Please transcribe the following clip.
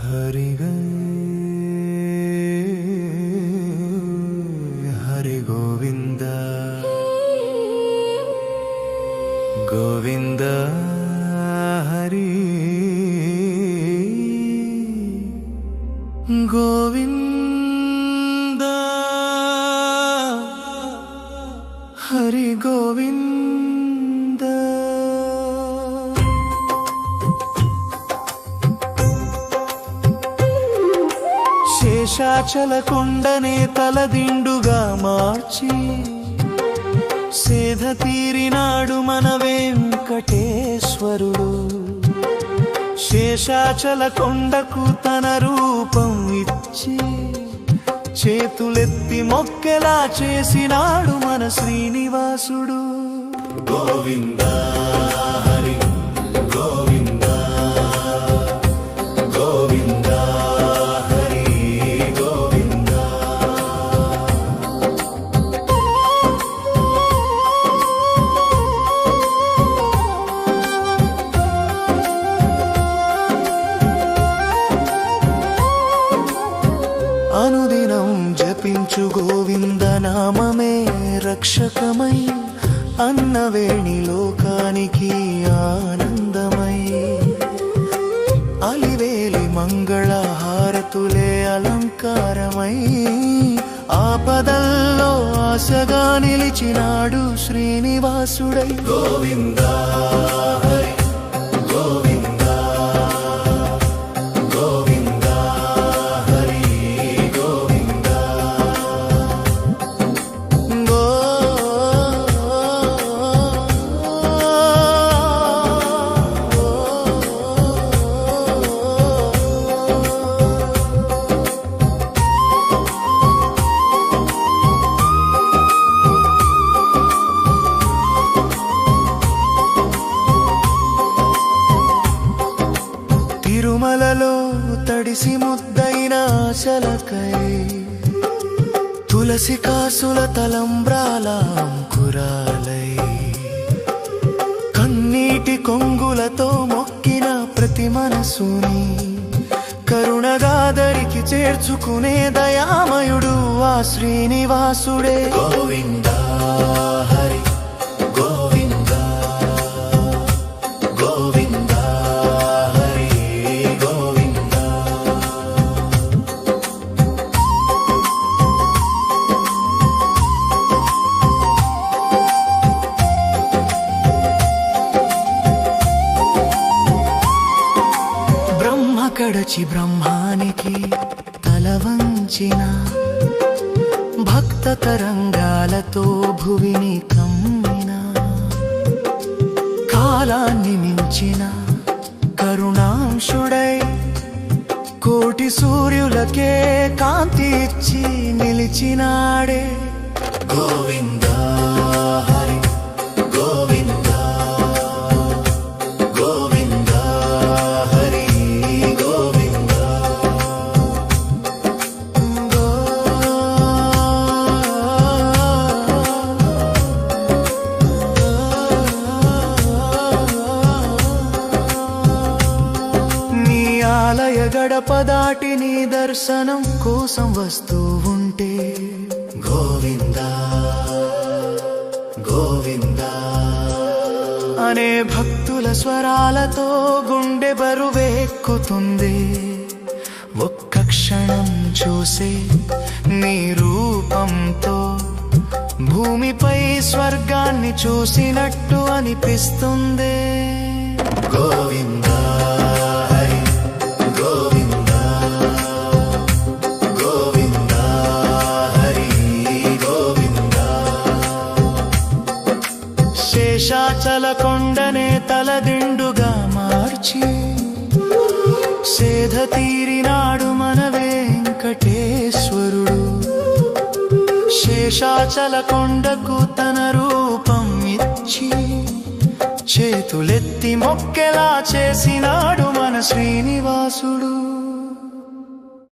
हरि हरि गोविंद गोविंद हरि गोविंद हरि गोविंद శేషాచల కొండనే తలదిండుగా మార్చి సేద తీరినాడు మన వెంకటేశ్వరుడు. శేషాచల కొండకు తన రూపం ఇచ్చి చేతులెత్తి మొక్కెలా చేసినాడు మన శ్రీనివాసుడు. గోవింద హరి గోవింద గోవింద అనుదినం జపించు గోవింద నామమే రక్షకమై అన్నవేణి లోకానికి ఆనందమై అలివేలి మంగళ హారతులే అలంకారమై ఆపదల్లో ఆశగా నిలిచినాడు శ్రీనివాసుడై. గోవింద హరి గోవింద గోవింద హరి గోవింద తిరుమలలో తడిసి ముద్దైన ఆశలకై తులసి కాసుల తలంబ్రాల అంకురాలై కన్నీటి కొంగులతో మొక్కిన ప్రతి మనసుని కరుణగాదరికి చేర్చుకునే దయామయుడు ఆ శ్రీనివాసుడే. గోవింద హరి గోవింద గోవింద కడచి బ్రహ్మానికి తల వంచిన భక్త తరంగాలతో భువిని కమ్మిన కాలాన్ని మించిన కరుణాంశుడై కోటి సూర్యులకే కాంతి ఇచ్చి నిలిచినాడే. గోవింద హరి గోవింద గోవింద హరి ఆలయ గడప దాటి నీ దర్శనం కోసం వస్తూ ఉంటే గోవింద గోవింద అనే భక్తుల స్వరాలతో గుండె బరువెక్కుతుంది. ఒక్క క్షణం చూసే నీ రూపంతో భూమిపై స్వర్గాన్ని చూసినట్టు అనిపిస్తుంది. గోవింద హరి గోవింద గోవింద హరి గోవింద శేషాచల కొండనే తలదిండుగా మార్చి సేద తీరినాడు మన వెంకటేశ్వరుడు. శేషాచల కొండకు తన రూపం ఇచ్చి చేతులెత్తి మొక్కెలా చేసినాడు మన శ్రీనివాసుడు.